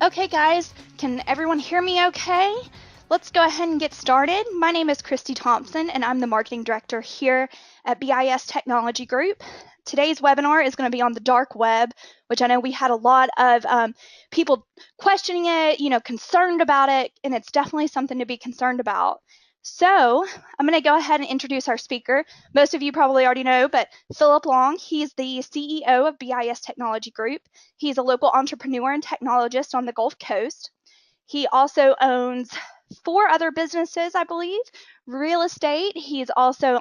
Okay guys, can everyone hear me okay? Let's go ahead and get started. My name is Christy Thompson and I'm the Marketing Director here at BIS Technology Group. Today's webinar is going to be on the dark web, which I know we had a lot of people questioning it, concerned about it, and it's definitely something to be concerned about. So I'm going to go ahead and introduce our speaker. Most of you probably already know, but Phillip Long, he's the CEO of BIS Technology Group. He's a local entrepreneur and technologist on the Gulf Coast. He also owns 4 other businesses, I believe. Real estate, he's also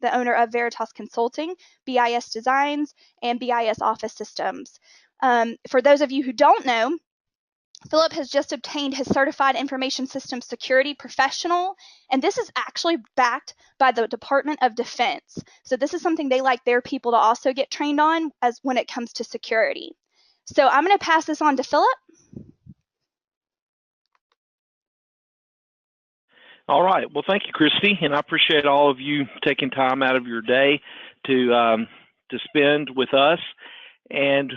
the owner of Veritas Consulting, BIS Designs, and BIS Office Systems. For those of you who don't know, Phillip has just obtained his Certified Information Systems Security Professional, and this is actually backed by the Department of Defense. So this is something they like their people to also get trained on as when it comes to security. So I'm going to pass this on to Phillip. All right. Well, thank you, Christy, and I appreciate all of you taking time out of your day to spend with us. And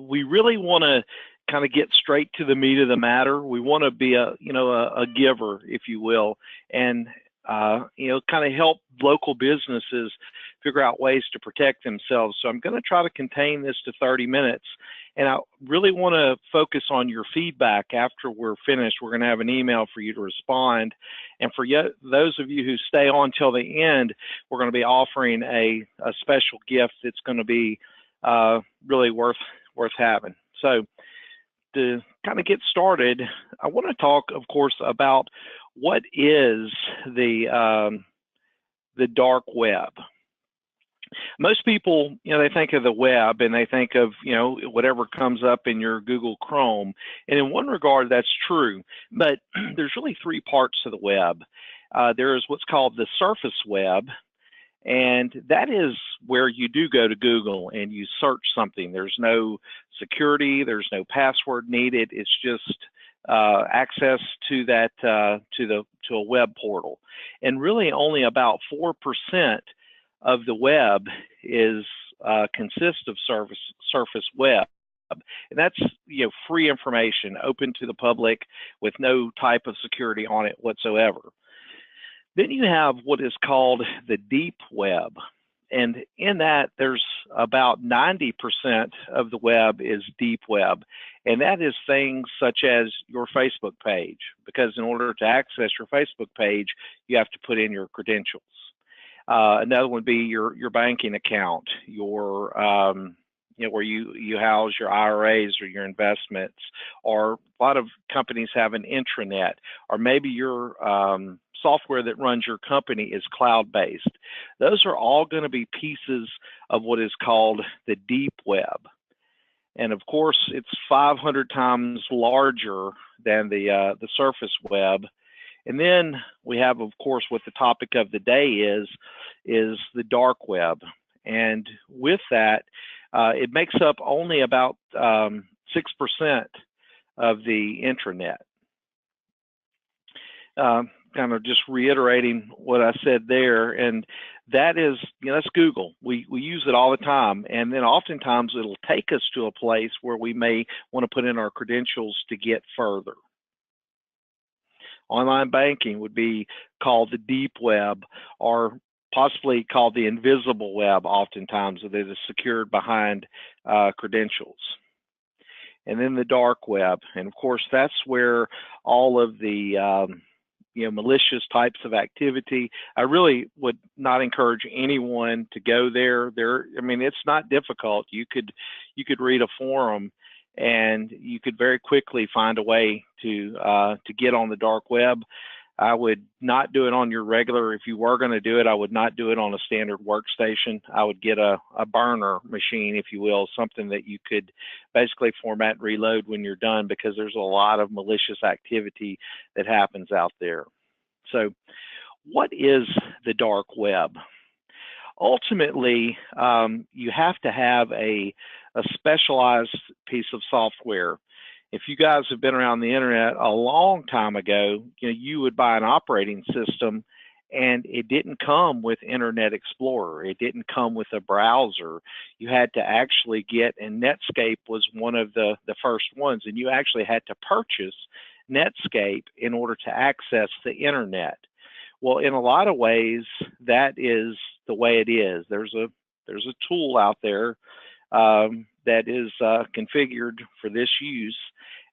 we really want to kind of get straight to the meat of the matter. We want to be a giver, if you will, and kind of help local businesses figure out ways to protect themselves. So I'm going to try to contain this to 30 minutes. And I really want to focus on your feedback after we're finished. We're going to have an email for you to respond. And for those of you who stay on till the end, we're going to be offering a special gift that's going to be really worth having. So to kind of get started, I want to talk, of course, about what is the dark web. Most people, they think of the web and they think of, whatever comes up in your Google Chrome. And in one regard, that's true. But there's really 3 parts to the web. There is what's called the surface web. And that is where you do go to Google and you search something. There's no security, there's no password needed. It's just access to that to a web portal. And really only about 4% of the web consists of surface web. And that's free information open to the public with no type of security on it whatsoever. Then you have what is called the deep web. And in that, there's about 90% of the web is deep web. And that is things such as your Facebook page, because in order to access your Facebook page, you have to put in your credentials. Another one would be your banking account, your where you house your IRAs or your investments, or a lot of companies have an intranet, or maybe your software that runs your company is cloud-based. Those are all going to be pieces of what is called the deep web. And of course, it's 500 times larger than the surface web. And then we have, of course, what the topic of the day is the dark web. And with that, it makes up only about 6% of the intranet. Kind of just reiterating what I said there, and that is, that's Google. We use it all the time, and then oftentimes it'll take us to a place where we may want to put in our credentials to get further. Online banking would be called the deep web, or possibly called the invisible web oftentimes, that is secured behind credentials. And then the dark web, and of course that's where all of the malicious types of activity. I really would not encourage anyone to go there. It's not difficult. You could read a forum and you could very quickly find a way to get on the dark web. I would not do it on your regular. If you were going to do it, I would not do it on a standard workstation. I would get a burner machine, if you will, something that you could basically format and reload when you're done, because there's a lot of malicious activity that happens out there. So what is the dark web? Ultimately, you have to have a specialized piece of software. If you guys have been around the internet a long time ago, you would buy an operating system and it didn't come with Internet Explorer. It didn't come with a browser. You had to actually get, and Netscape was one of the first ones, and you actually had to purchase Netscape in order to access the internet. Well, in a lot of ways, that is the way it is. There's a tool out there that is configured for this use,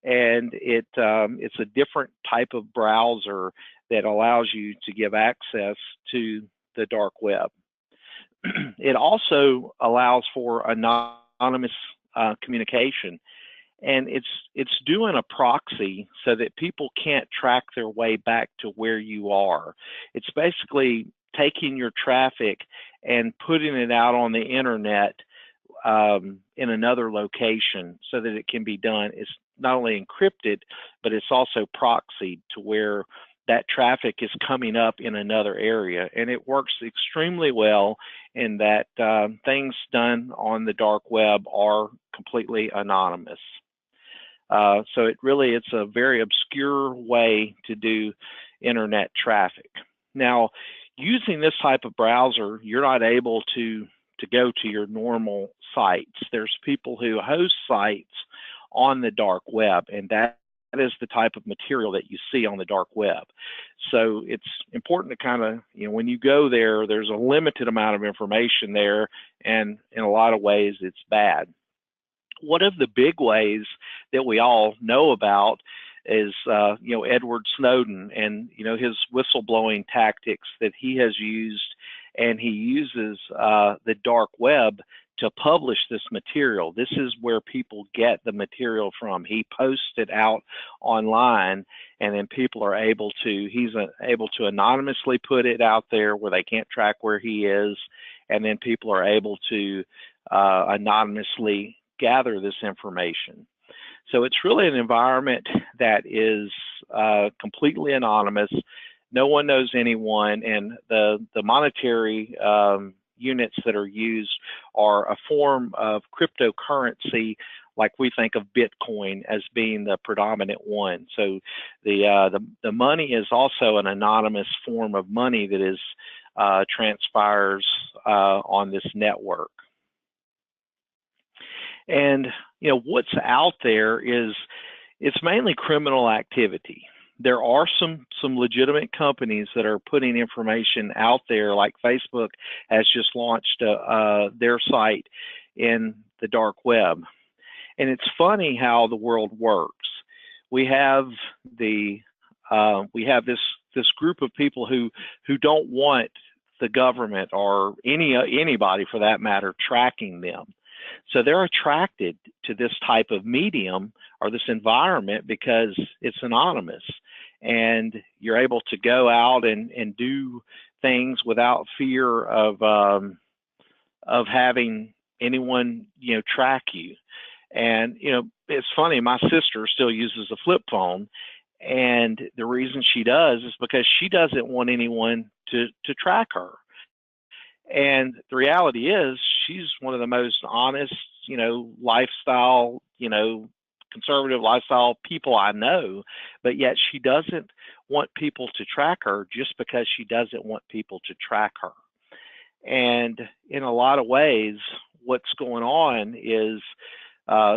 and it's a different type of browser that allows you to give access to the dark web. It also allows for anonymous communication, and it's doing a proxy so that people can't track their way back to where you are. It's basically taking your traffic and putting it out on the internet in another location so that it can be done. It's not only encrypted, but it's also proxied to where that traffic is coming up in another area. And it works extremely well in that things done on the dark web are completely anonymous. So it's a very obscure way to do internet traffic. Now, using this type of browser, you're not able to go to your normal sites. There's people who host sites on the dark web, and that is the type of material that you see on the dark web. So it's important to kind of, when you go there, there's a limited amount of information there, and in a lot of ways, it's bad. One of the big ways that we all know about is, Edward Snowden and, his whistleblowing tactics that he has used, and he uses the dark web to publish this material. This is where people get the material from. He posts it out online, and then people are he's able to anonymously put it out there where they can't track where he is, and then people are able to anonymously gather this information. So it's really an environment that is completely anonymous. No one knows anyone, and the monetary units that are used are a form of cryptocurrency, like we think of Bitcoin as being the predominant one. So the money is also an anonymous form of money that is transpires on this network. And what's out there is it's mainly criminal activity. There are some legitimate companies that are putting information out there, like Facebook has just launched their site in the dark web. And it's funny how the world works. We have this group of people who don't want the government or anybody for that matter tracking them. So they're attracted to this type of medium or this environment because it's anonymous, and you're able to go out and do things without fear of having anyone track you. And it's funny, my sister still uses a flip phone, and the reason she does is because she doesn't want anyone to track her. And the reality is, she's one of the most honest, lifestyle, conservative lifestyle people I know, but yet she doesn't want people to track her just because she doesn't want people to track her. And in a lot of ways, what's going on is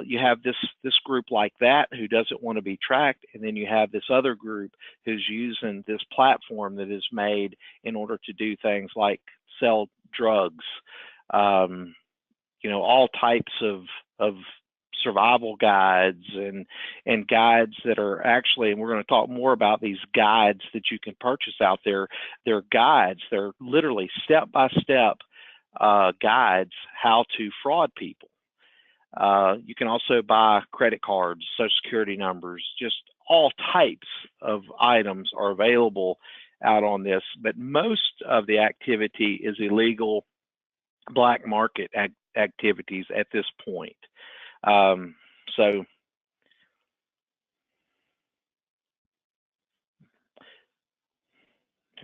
you have this group like that who doesn't want to be tracked, and then you have this other group who's using this platform that is made in order to do things like sell drugs, all types of survival guides and guides that are actually, and we're going to talk more about these guides that you can purchase out there. They're guides. They're literally step-by-step guides how to fraud people. You can also buy credit cards, Social Security numbers, just all types of items are available out on this, but most of the activity is illegal black market activities at this point. So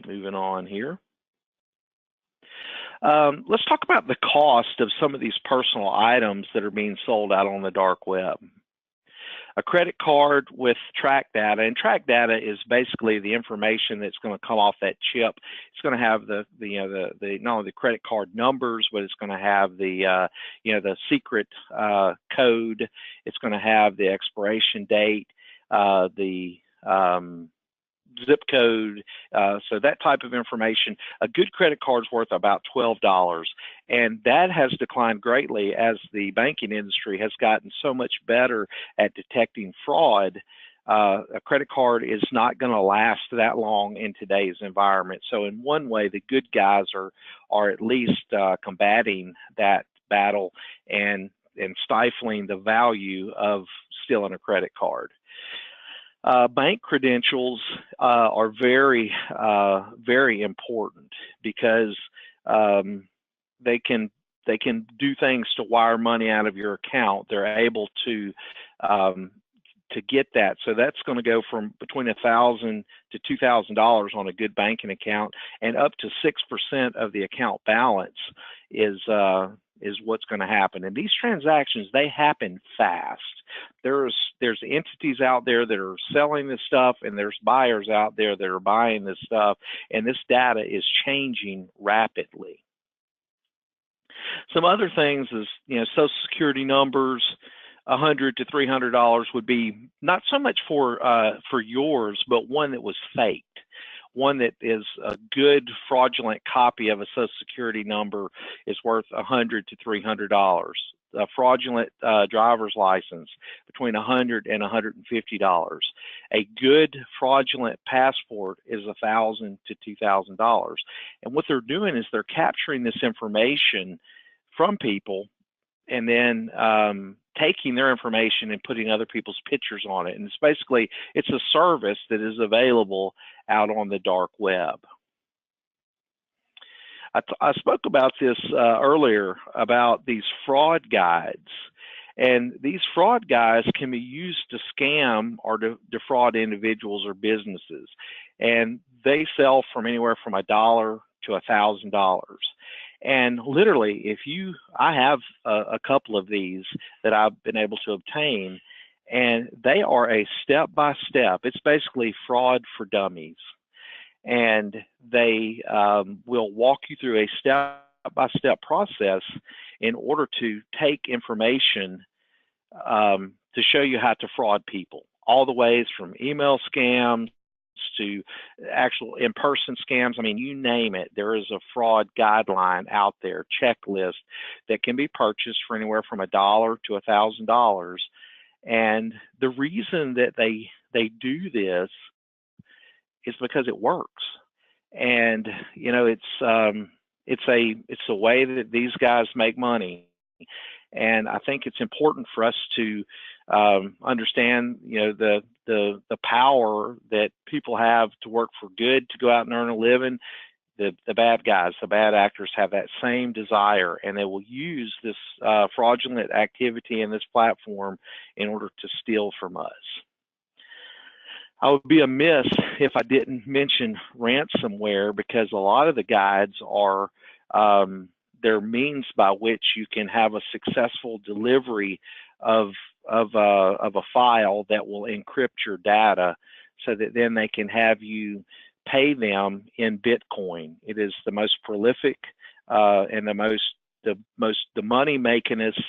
moving on here. Let's talk about the cost of some of these personal items that are being sold out on the dark web. a credit card with track data, and track data is basically the information that's going to come off that chip. It's going to have the not only the credit card numbers, but it's going to have the the secret code. It's going to have the expiration date, the zip code, so that type of information. A good credit card is worth about $12, and that has declined greatly as the banking industry has gotten so much better at detecting fraud. A credit card is not going to last that long in today's environment. So in one way, the good guys are at least combating that battle and stifling the value of stealing a credit card. Bank credentials are very, very important because they can do things to wire money out of your account. They're able to get that. So that's going to go from between $1,000 to $2,000 on a good banking account, and up to 6% of the account balance is what's going to happen. And these transactions, they happen fast. There's entities out there that are selling this stuff, and there's buyers out there that are buying this stuff, and this data is changing rapidly. Some other things is, Social Security numbers. $100 to $300 would be not so much for yours, but one that was faked. One that is a good fraudulent copy of a Social Security number is worth $100 to $300. A fraudulent driver's license, between $100 and $150. A good fraudulent passport is $1,000 to $2,000. And what they're doing is they're capturing this information from people and then taking their information and putting other people's pictures on it. And it's a service that is available out on the dark web. I spoke about this earlier about these fraud guides. And these fraud guides can be used to scam or to defraud individuals or businesses. And they sell from anywhere from $1 to $1,000. And literally, I have a couple of these that I've been able to obtain, and they are a step-by-step. It's basically fraud for dummies. And they will walk you through a step-by-step process in order to take information to show you how to fraud people, all the ways from email scams to actual in-person scams. I mean, you name it. There is a fraud guideline out there, checklist, that can be purchased for anywhere from $1 to $1,000. And the reason that they do this is because it works. And it's a way that these guys make money. And I think it's important for us to understand, the power that people have to work for good, to go out and earn a living. The bad guys, the bad actors, have that same desire, and they will use this fraudulent activity in this platform in order to steal from us. I would be amiss if I didn't mention ransomware, because a lot of the guides are they're means by which you can have a successful delivery of a file that will encrypt your data, so that then they can have you pay them in Bitcoin. It is the most prolific and the money makingest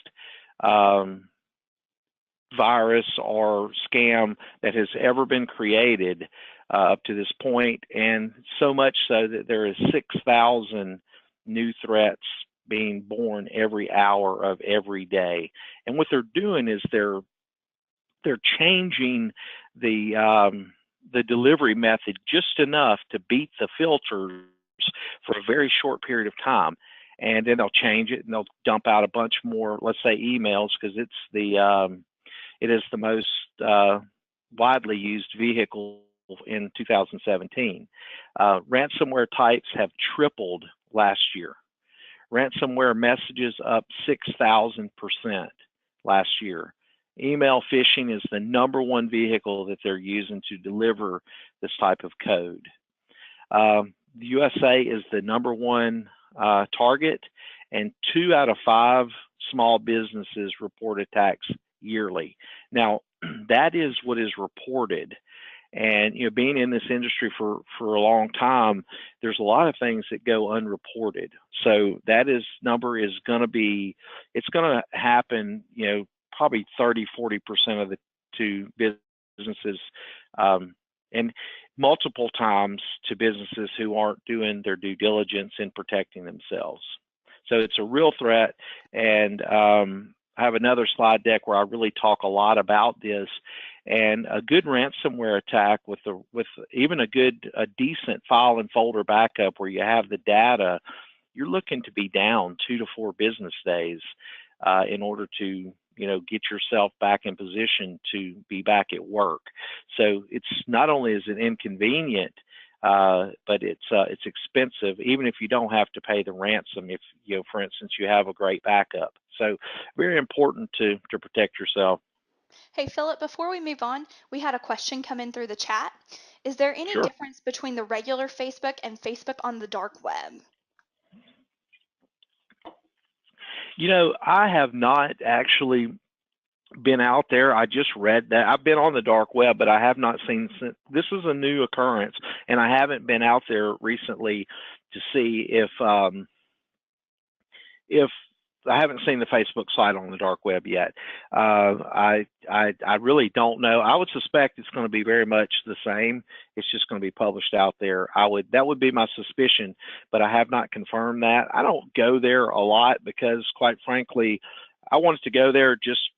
virus or scam that has ever been created up to this point, and so much so that there is 6,000 new threats being born every hour of every day. And what they're doing is they're changing the delivery method just enough to beat the filters for a very short period of time, and then they'll change it and they'll dump out a bunch more, let's say, emails, because it is the most widely used vehicle in 2017. Ransomware types have tripled last year. Ransomware messages up 6,000% last year. Email phishing is the #1 vehicle that they're using to deliver this type of code. The USA is the #1 target, and 2 out of 5 small businesses report attacks yearly. Now, that is what is reported. And being in this industry for a long time, there's a lot of things that go unreported. So that number is going to be, it's going to happen, probably 30-40% of the to businesses, and multiple times to businesses who aren't doing their due diligence in protecting themselves. So it's a real threat. And I have another slide deck where I really talk a lot about this. And a good ransomware attack with even a decent file and folder backup where you have the data, you're looking to be down 2 to 4 business days in order to get yourself back in position to be back at work. So it's not only is it inconvenient, but it's expensive, even if you don't have to pay the ransom. If for instance, you have a great backup. So very important to protect yourself. Hey, Philip, before we move on, we had a question come in through the chat. Is there any Sure. difference between the regular Facebook and Facebook on the dark web? I have not actually been out there. I just read that. I've been on the dark web, but I have not seen, this is a new occurrence, and I haven't been out there recently to see if I haven't seen the Facebook site on the dark web yet. I really don't know. I would suspect it's going to be very much the same. It's just going to be published out there. That would be my suspicion, but I have not confirmed that. I don't go there a lot because, quite frankly, I wanted to go there just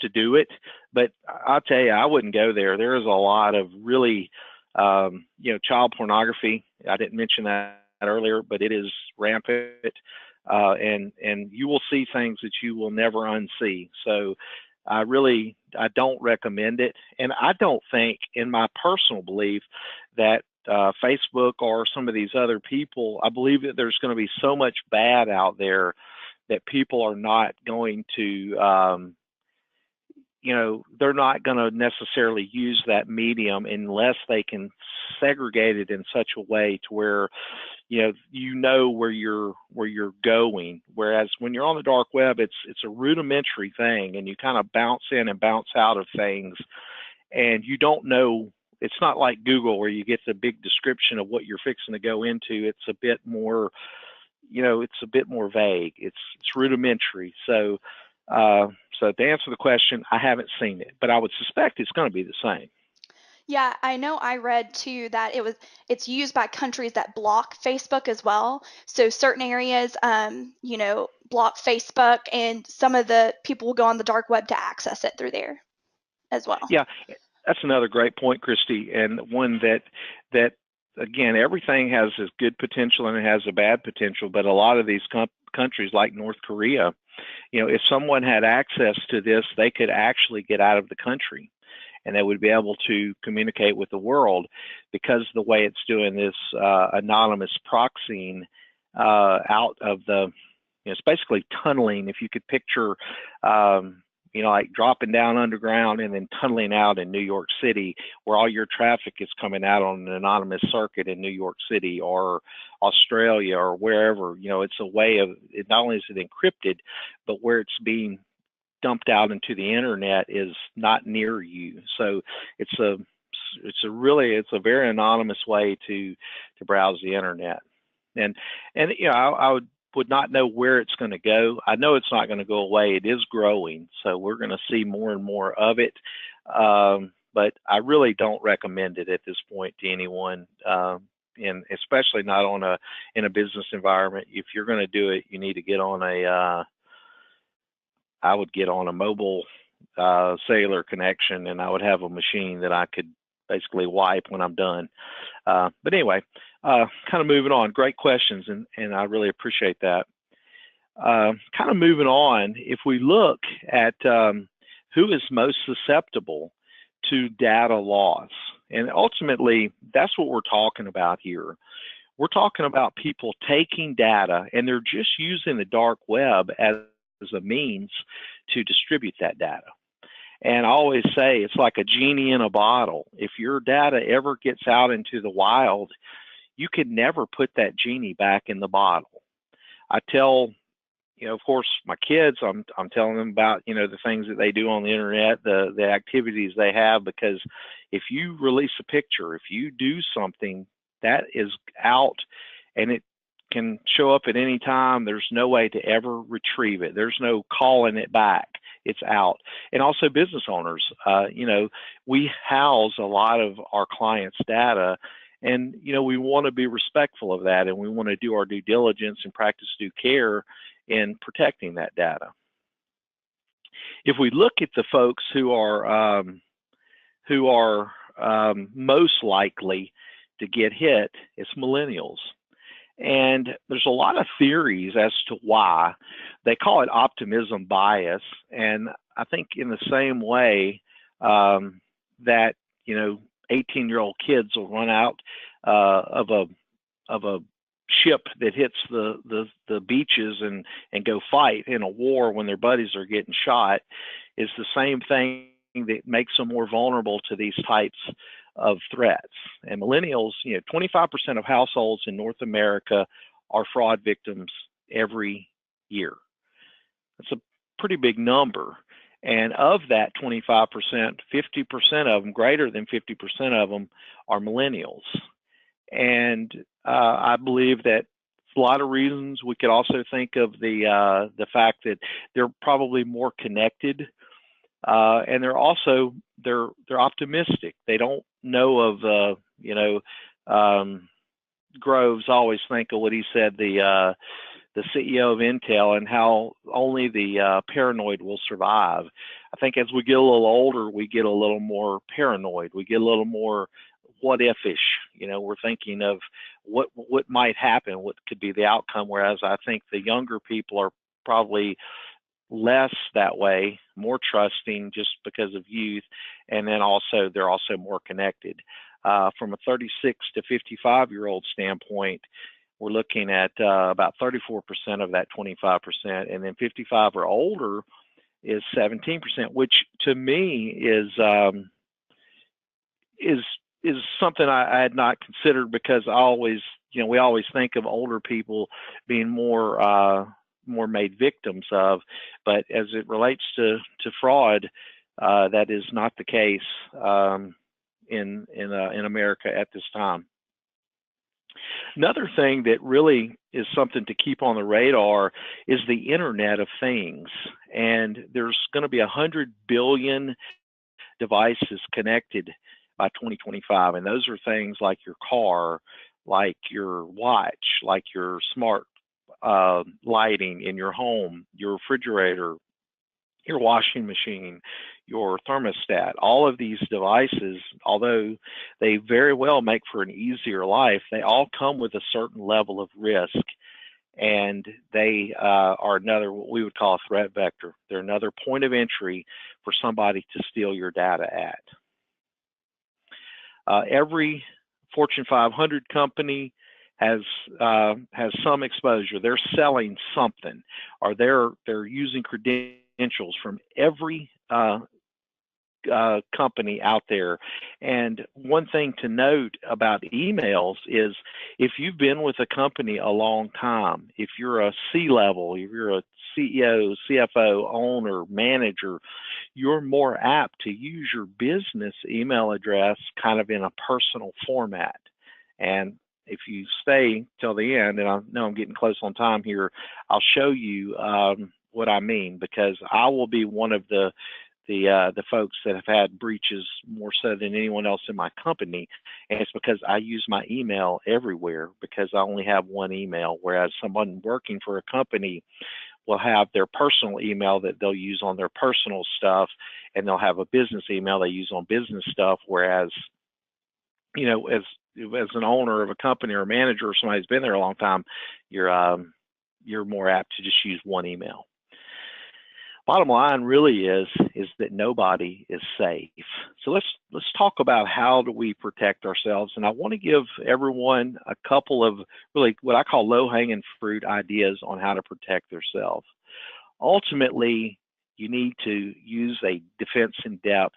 to do it. But I'll tell you, I wouldn't go there. There is a lot of really, child pornography. I didn't mention that earlier, but it is rampant. And you will see things that you will never unsee. So I don't recommend it. And I don't think, in my personal belief, that Facebook or some of these other people, I believe that there's going to be so much bad out there that people are not going to, they're not going to necessarily use that medium unless they can segregate it in such a way to where where you're going. Whereas when you're on the dark web, it's a rudimentary thing, and you kind of bounce in and bounce out of things, and you don't know. It's not like Google where you get the big description of what you're fixing to go into. It's a bit more, it's a bit more vague. It's rudimentary. So to answer the question, I haven't seen it, but I would suspect it's going to be the same. Yeah, I know I read too that it's used by countries that block Facebook as well. So certain areas, block Facebook, and some of the people will go on the dark web to access it through there as well. Yeah, that's another great point, Christy, and one that again, everything has a good potential and it has a bad potential, but a lot of these countries like North Korea, if someone had access to this, they could actually get out of the country. And they would be able to communicate with the world because the way it's doing this anonymous proxying out of it's basically tunneling. If you could picture, like dropping down underground and then tunneling out in New York City, where all your traffic is coming out on an anonymous circuit in New York City or Australia or wherever. It's a way of, it not only is it encrypted, but where it's being dumped out into the internet is not near you. So it's a very anonymous way to browse the internet. And I would not know where it's going to go. I know it's not going to go away. It is growing, so we're going to see more and more of it. But I really don't recommend it at this point to anyone, and especially not in a business environment. If you're going to do it, you need to get on I would get on a mobile cellular connection, and I would have a machine that I could basically wipe when I'm done. But anyway, kind of moving on. Great questions, and I really appreciate that. Kind of moving on, if we look at who is most susceptible to data loss, and ultimately that's what we're talking about here. We're talking about people taking data, and they're just using the dark web as a means to distribute that data. And I always say it's like a genie in a bottle. If your data ever gets out into the wild, you can never put that genie back in the bottle. I tell of course, my kids, I'm telling them about, the things that they do on the internet, the activities they have, because if you release a picture, if you do something, that is out, and it can show up at any time. There's no way to ever retrieve it. There's no calling it back. It's out. And also business owners, we house a lot of our clients' data, and, we want to be respectful of that, and we want to do our due diligence and practice due care in protecting that data. If we look at the folks who are most likely to get hit, it's millennials. And there's a lot of theories as to why. They call it optimism bias. And I think in the same way that, 18-year-old kids will run out of a ship that hits the beaches and go fight in a war when their buddies are getting shot, is the same thing that makes them more vulnerable to these types of threats. And millennials, 25% of households in North America are fraud victims every year. That's a pretty big number. And of that 25%, 50% of them, greater than 50% of them, are millennials. And I believe that for a lot of reasons. We could also think of the fact that they're probably more connected, and they're optimistic. They don't know of Groves always think of what he said, the CEO of Intel, and how only the paranoid will survive. I think as we get a little older, we get a little more paranoid. We get a little more what if-ish. We're thinking of what might happen, what could be the outcome, whereas I think the younger people are probably less that way, more trusting just because of youth, and then also they're also more connected. From a 36 to 55-year-old standpoint, we're looking at about 34% of that 25%, and then 55 or older is 17%, which to me is something I had not considered, because we always think of older people being more made victims of, but as it relates to fraud, that is not the case in America at this time. Another thing that really is something to keep on the radar is the Internet of Things, and there's going to be 100 billion devices connected by 2025, and those are things like your car, like your watch, like your smart lighting in your home, your refrigerator, your washing machine, your thermostat. All of these devices, although they very well make for an easier life, they all come with a certain level of risk, and they are another, what we would call a threat vector. They're another point of entry for somebody to steal your data at. Every Fortune 500 company has some exposure. They're selling something, or they're using credentials from every company out there. And one thing to note about emails is, if you've been with a company a long time, if you're a C-level, if you're a CEO, CFO, owner, manager, you're more apt to use your business email address kind of in a personal format. And if you stay till the end, and I know I'm getting close on time here, I'll show you what I mean, because I will be one of the folks that have had breaches more so than anyone else in my company, and it's because I use my email everywhere, because I only have one email, whereas someone working for a company will have their personal email that they'll use on their personal stuff, and they'll have a business email they use on business stuff, whereas, as an owner of a company or a manager or somebody who's been there a long time, you're more apt to just use one email. Bottom line really is that nobody is safe. So let's talk about how do we protect ourselves. And I want to give everyone a couple of really what I call low-hanging fruit ideas on how to protect themselves. Ultimately, you need to use a defense in depth,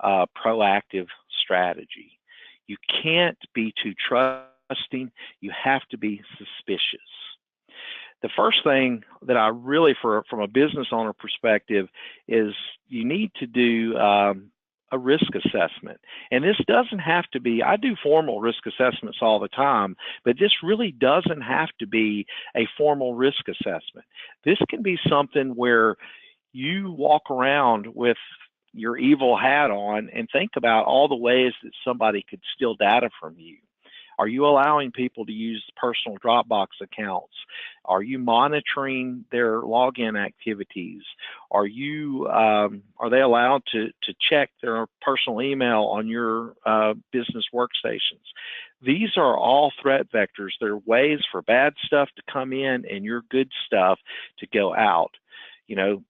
proactive strategy. You can't be too trusting. You have to be suspicious. the first thing that I really, from a business owner perspective, is you need to do a risk assessment. And this doesn't have to be, I do formal risk assessments all the time, but this really doesn't have to be a formal risk assessment. This can be something where you walk around with your evil hat on and think about all the ways that somebody could steal data from you. Are you allowing people to use personal Dropbox accounts? Are you monitoring their login activities? Are they allowed to check their personal email on your business workstations? These are all threat vectors. They're ways for bad stuff to come in and your good stuff to go out. You know,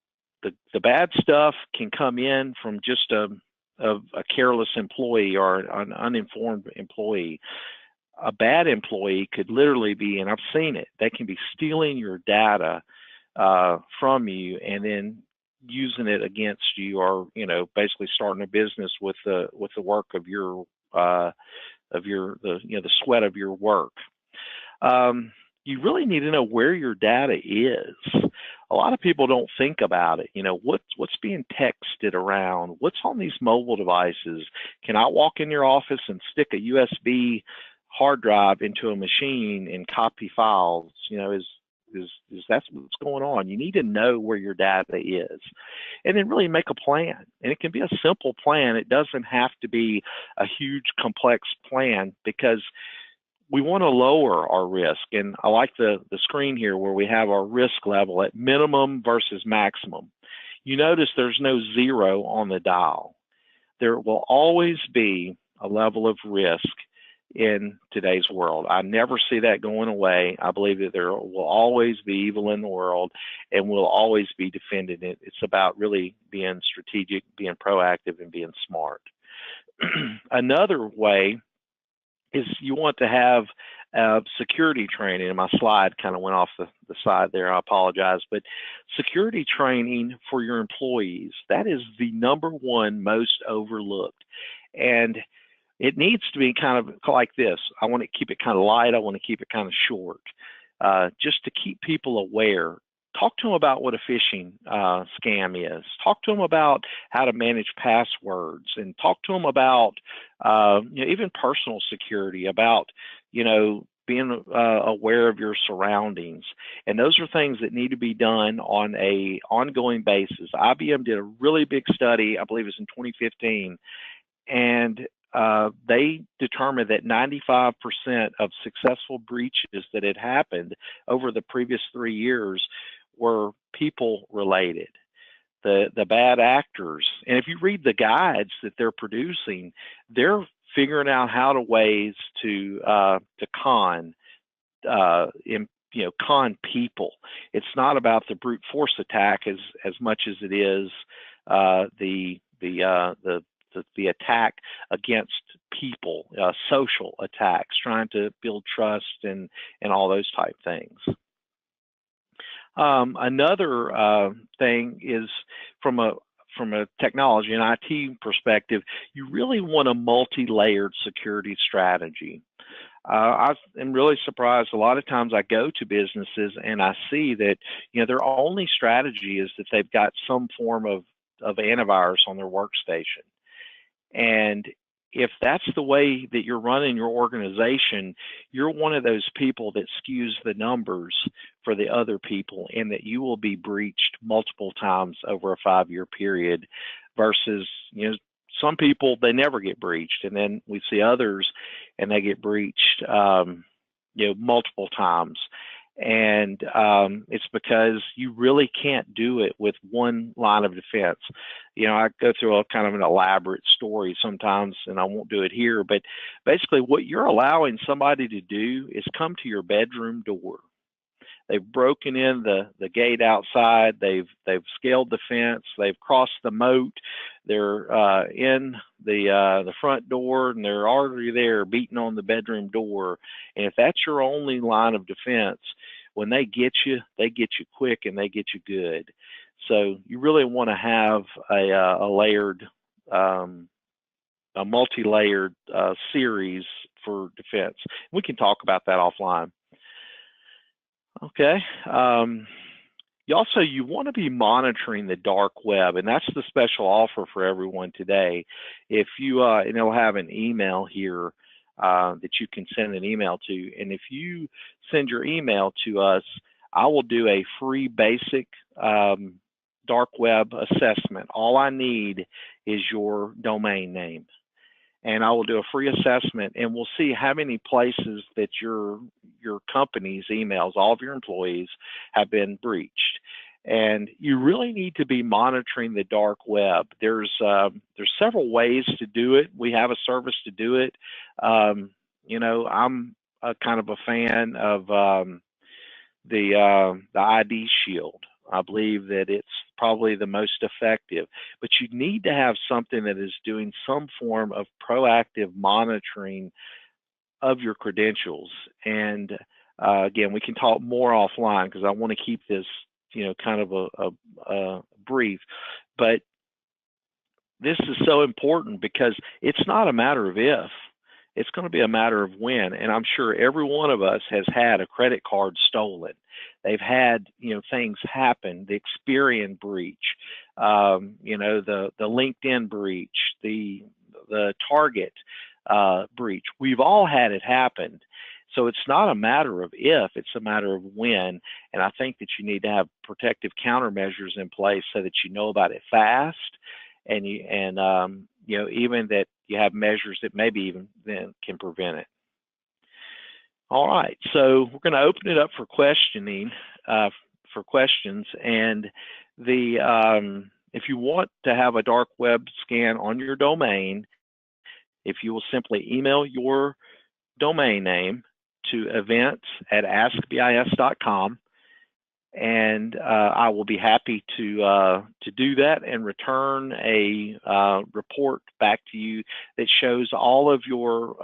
the bad stuff can come in from just a careless employee or an uninformed employee. A bad employee could literally be, and I've seen it, they can be stealing your data from you and then using it against you, or basically starting a business with the work of your the sweat of your work. You really need to know where your data is. A lot of people don't think about it. What's being texted around? What's on these mobile devices? Can I walk in your office and stick a USB hard drive into a machine and copy files? Is that's what's going on? You need to know where your data is, and then really make a plan. And it can be a simple plan. It doesn't have to be a huge, complex plan, because we want to lower our risk. And I like the screen here where we have our risk level at minimum versus maximum. You notice there's no zero on the dial. There will always be a level of risk in today's world. I never see that going away. I believe that there will always be evil in the world, and we'll always be defending it. It's about really being strategic, being proactive, and being smart. Another way is you want to have security training. And my slide kind of went off the side there. I apologize. But security training for your employees, that is the number one most overlooked. And it needs to be kind of like this. I want to keep it kind of light. I want to keep it kind of short, just to keep people aware. Talk to them about what a phishing scam is. Talk to them about how to manage passwords, and talk to them about even personal security, about being aware of your surroundings. And those are things that need to be done on a ongoing basis. IBM did a really big study, I believe it was in 2015, and they determined that 95% of successful breaches that had happened over the previous 3 years were people related. The bad actors, and if you read the guides that they're producing, they're figuring out how to ways to con con people. It's not about the brute force attack as much as it is the attack against people, social attacks, trying to build trust and all those type things. Another thing is from a technology and IT perspective, you really want a multi-layered security strategy. I am really surprised. A lot of times I go to businesses and I see that their only strategy is that they've got some form of antivirus on their workstation. And if that's the way that you're running your organization, you're one of those people that skews the numbers for the other people, and that you will be breached multiple times over a 5-year period versus, some people, they never get breached. And then we see others and they get breached, multiple times. And it's because you really can't do it with one line of defense. I go through a kind of an elaborate story sometimes, and I won't do it here, but basically what you're allowing somebody to do is come to your bedroom door. They've broken in the gate outside. They've scaled the fence. They've crossed the moat. They're in the front door, and they're already there beating on the bedroom door. And if that's your only line of defense, when they get you quick, and they get you good. So you really want to have a layered, a multi-layered series for defense. We can talk about that offline. Okay. You want to be monitoring the dark web, and that's the special offer for everyone today. If you, and it'll have an email here that you can send an email to, and if you send your email to us, I will do a free basic dark web assessment. All I need is your domain name, and I will do a free assessment, and we'll see how many places that your company's emails, all of your employees, have been breached. And you really need to be monitoring the dark web. There's several ways to do it. We have a service to do it. I'm a kind of a fan of the ID Shield. I believe that it's probably the most effective, but you need to have something that is doing some form of proactive monitoring of your credentials. And again, we can talk more offline because I want to keep this, kind of a brief, but this is so important because it's not a matter of if, it's going to be a matter of when. And I'm sure every one of us has had a credit card stolen. They've had, things happen, the Experian breach, the LinkedIn breach, the Target breach. We've all had it happen. So it's not a matter of if, it's a matter of when. And I think that you need to have protective countermeasures in place so that you know about it fast, and even that you have measures that maybe even then can prevent it. All right, so we're going to open it up for questions, and if you want to have a dark web scan on your domain, if you will simply email your domain name to events@askbis.com, and I will be happy to do that and return a report back to you that shows all of your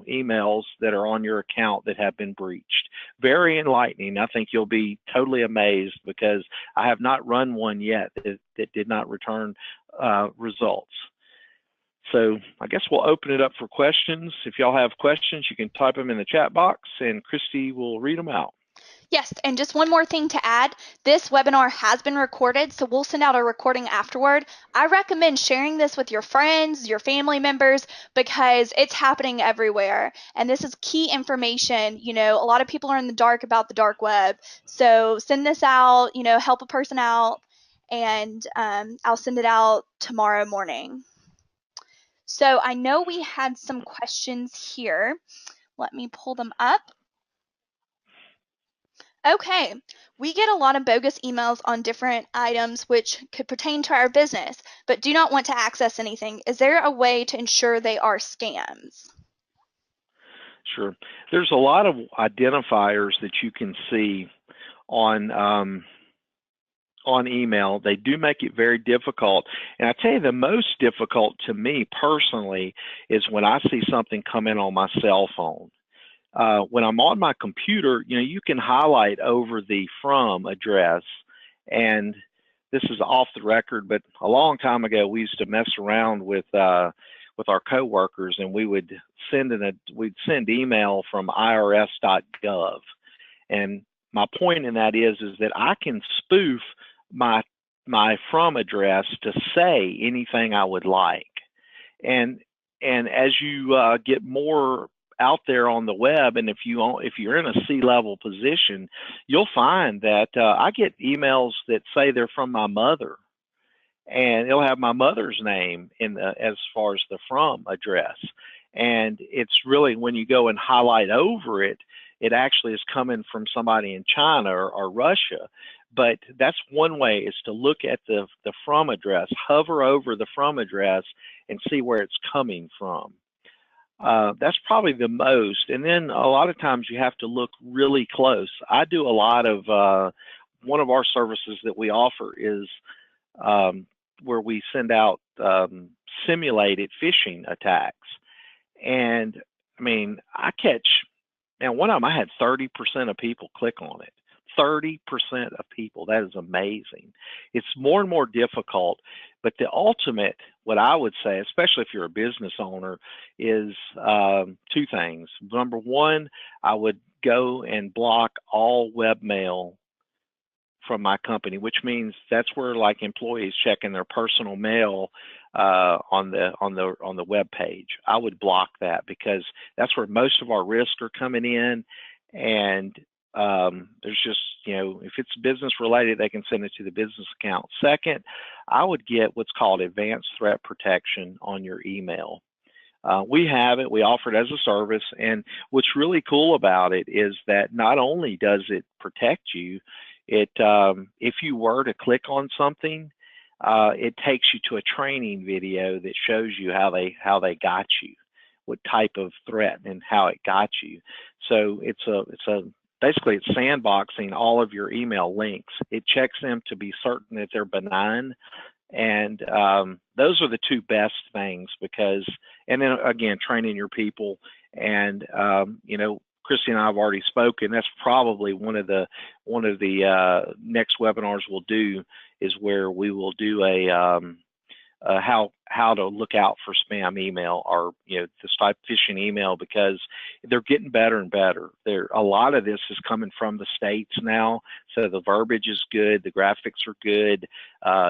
emails that are on your account that have been breached. Very enlightening. I think you'll be totally amazed because I have not run one yet that did not return results. So I guess we'll open it up for questions. If y'all have questions, you can type them in the chat box and Christy will read them out. Yes, and just one more thing to add, this webinar has been recorded, so we'll send out a recording afterward. I recommend sharing this with your friends, your family members, because it's happening everywhere. And this is key information. A lot of people are in the dark about the dark web. So send this out, help a person out, and I'll send it out tomorrow morning. So I know we had some questions here. Let me pull them up. Okay, we get a lot of bogus emails on different items which could pertain to our business, but do not want to access anything. Is there a way to ensure they are scams? Sure. There's a lot of identifiers that you can see on email. They do make it very difficult. And I tell you, the most difficult to me personally is when I see something come in on my cell phone. When I'm on my computer, you can highlight over the from address, and this is off the record, but a long time ago we used to mess around with our coworkers, and we'd send email from irs.gov, and my point in that is that I can spoof my from address to say anything I would like, and as you get more out there on the web, and if you're in a C-level position, you'll find that I get emails that say they're from my mother, and it'll have my mother's name as far as the from address. And it's really, when you go and highlight over it, it actually is coming from somebody in China or Russia. But that's one way, is to look at the from address, hover over the from address, and see where it's coming from. That's probably the most. And then a lot of times you have to look really close. I do a lot of, one of our services that we offer is where we send out simulated phishing attacks. And I mean, one of them I had 30% of people click on it. 30% of people. That is amazing. It's more and more difficult, but the ultimate, what I would say, especially if you're a business owner, is two things. Number one, I would go and block all webmail from my company, which means that's where like employees checking their personal mail on the web page. I would block that because that's where most of our risks are coming in, and there's just, if it's business related, they can send it to the business account. Second, I would get what's called advanced threat protection on your email. We have it, we offer it as a service, and what's really cool about it is that not only does it protect you, if you were to click on something, it takes you to a training video that shows you how they got you, what type of threat and how it got you. So basically it's sandboxing all of your email links. It checks them to be certain that they're benign. And those are the two best things, because, and then again, training your people. And Christy and I have already spoken. That's probably one of the next webinars we'll do, is where we will do a how to look out for spam email, or this type of phishing email, because they're getting better and better. A lot of this is coming from the states now, so the verbiage is good, the graphics are good.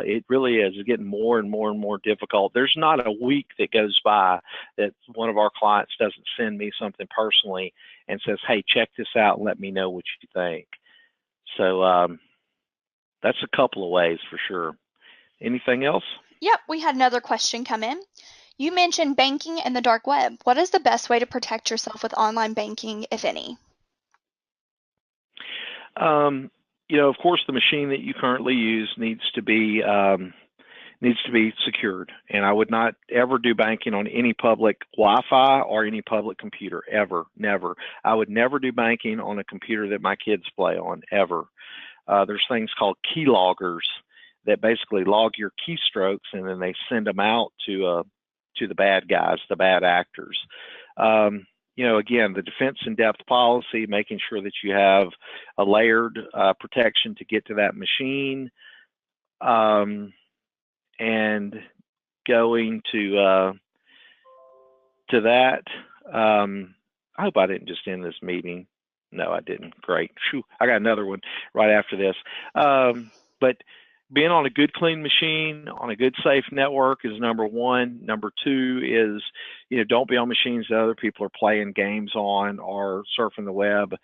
It really is getting more and more and more difficult. There's not a week that goes by that one of our clients doesn't send me something personally and says, "Hey, check this out and let me know what you think." So that's a couple of ways for sure. Anything else? Yep, we had another question come in. You mentioned banking and the dark web. What is the best way to protect yourself with online banking, if any? Of course, the machine that you currently use needs to be secured, and I would not ever do banking on any public Wi-Fi or any public computer, ever, never. I would never do banking on a computer that my kids play on, ever. There's things called keyloggers that basically log your keystrokes, and then they send them out to the bad guys, the bad actors. Again, the defense in depth policy, making sure that you have a layered protection to get to that machine, and going to that. I hope I didn't just end this meeting. No, I didn't. Great. Whew, I got another one right after this. But being on a good, clean machine, on a good, safe network is number one. Number two is, don't be on machines that other people are playing games on or surfing the web.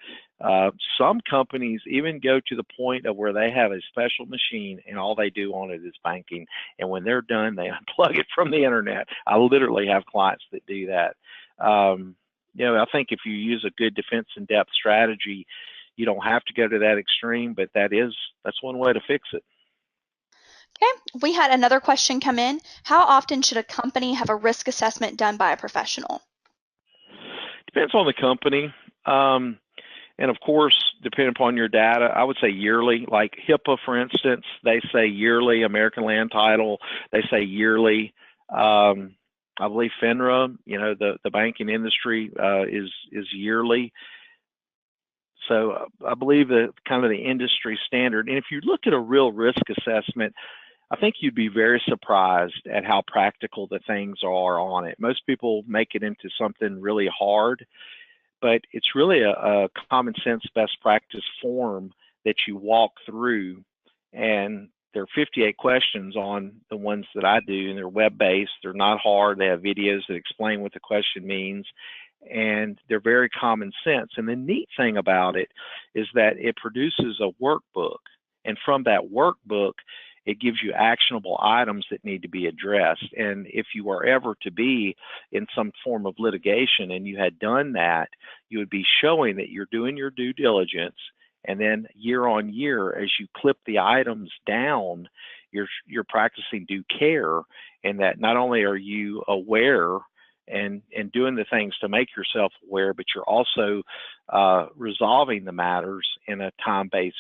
Some companies even go to the point of where they have a special machine and all they do on it is banking. And when they're done, they unplug it from the internet. I literally have clients that do that. I think if you use a good defense in depth strategy, you don't have to go to that extreme, but that's one way to fix it. Okay, we had another question come in. How often should a company have a risk assessment done by a professional? Depends on the company. And of course, depending upon your data, I would say yearly. Like HIPAA, for instance, they say yearly. American Land Title, they say yearly. I believe FINRA, the banking industry, is yearly. So I believe that kind of the industry standard. And if you look at a real risk assessment, I think you'd be very surprised at how practical the things are on it. Most people make it into something really hard, but it's really a common sense best practice form that you walk through. And there are 58 questions on the ones that I do, and they're web-based. They're not hard. They have videos that explain what the question means, and they're very common sense. And the neat thing about it is that it produces a workbook, and from that workbook, it gives you actionable items that need to be addressed. And if you were ever to be in some form of litigation and you had done that, you would be showing that you're doing your due diligence. And then year on year, as you clip the items down, you're practicing due care, and that not only are you aware and doing the things to make yourself aware, but you're also resolving the matters in a time-based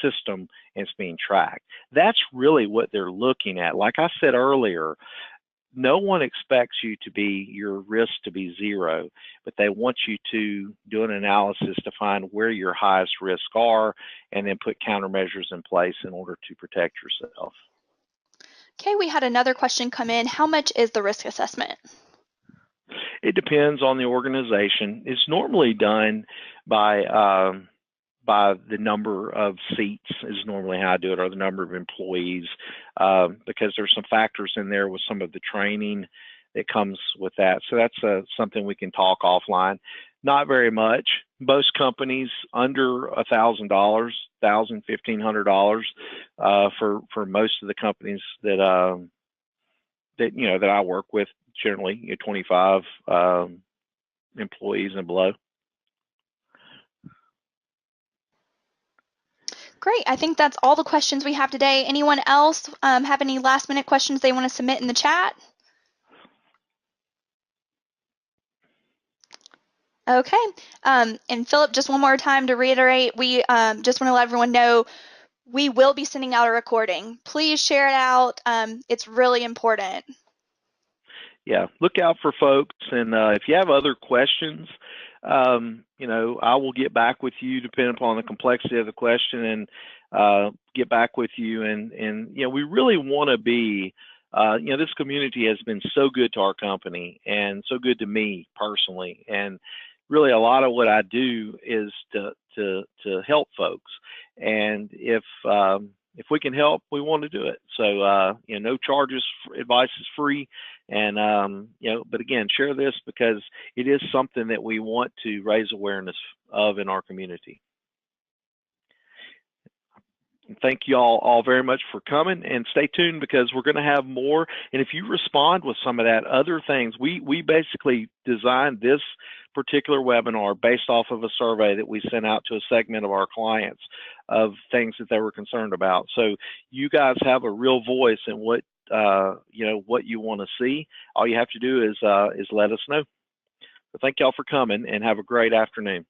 system, and it's being tracked. That's really what they're looking at. Like I said earlier, no one expects your risk to be zero, but they want you to do an analysis to find where your highest risks are, and then put countermeasures in place in order to protect yourself. Okay, we had another question come in. How much is the risk assessment? It depends on the organization. It's normally done by by the number of seats is normally how I do it, or the number of employees, because there's some factors in there with some of the training that comes with that. So that's something we can talk offline. Not very much. Most companies under $1,000, $1,500 for most of the companies that that I work with. Generally, 25 employees and below. Great. I think that's all the questions we have today. Anyone else have any last minute questions they want to submit in the chat? Okay. And Philip, just one more time to reiterate, we just want to let everyone know we will be sending out a recording. Please share it out. It's really important. Yeah, look out for folks. And if you have other questions, I will get back with you depending upon the complexity of the question, and get back with you. And we really want to be, this community has been so good to our company and so good to me personally. And really a lot of what I do is to help folks. And if we can help, we want to do it. So, no charges, advice is free. And, but again, share this because it is something that we want to raise awareness of in our community. And thank you all very much for coming, and stay tuned because we're going to have more. And if you respond with some of that other things, we basically designed this particular webinar based off of a survey that we sent out to a segment of our clients of things that they were concerned about. So you guys have a real voice in what what you want to see. All you have to do is let us know. So thank y'all for coming, and have a great afternoon.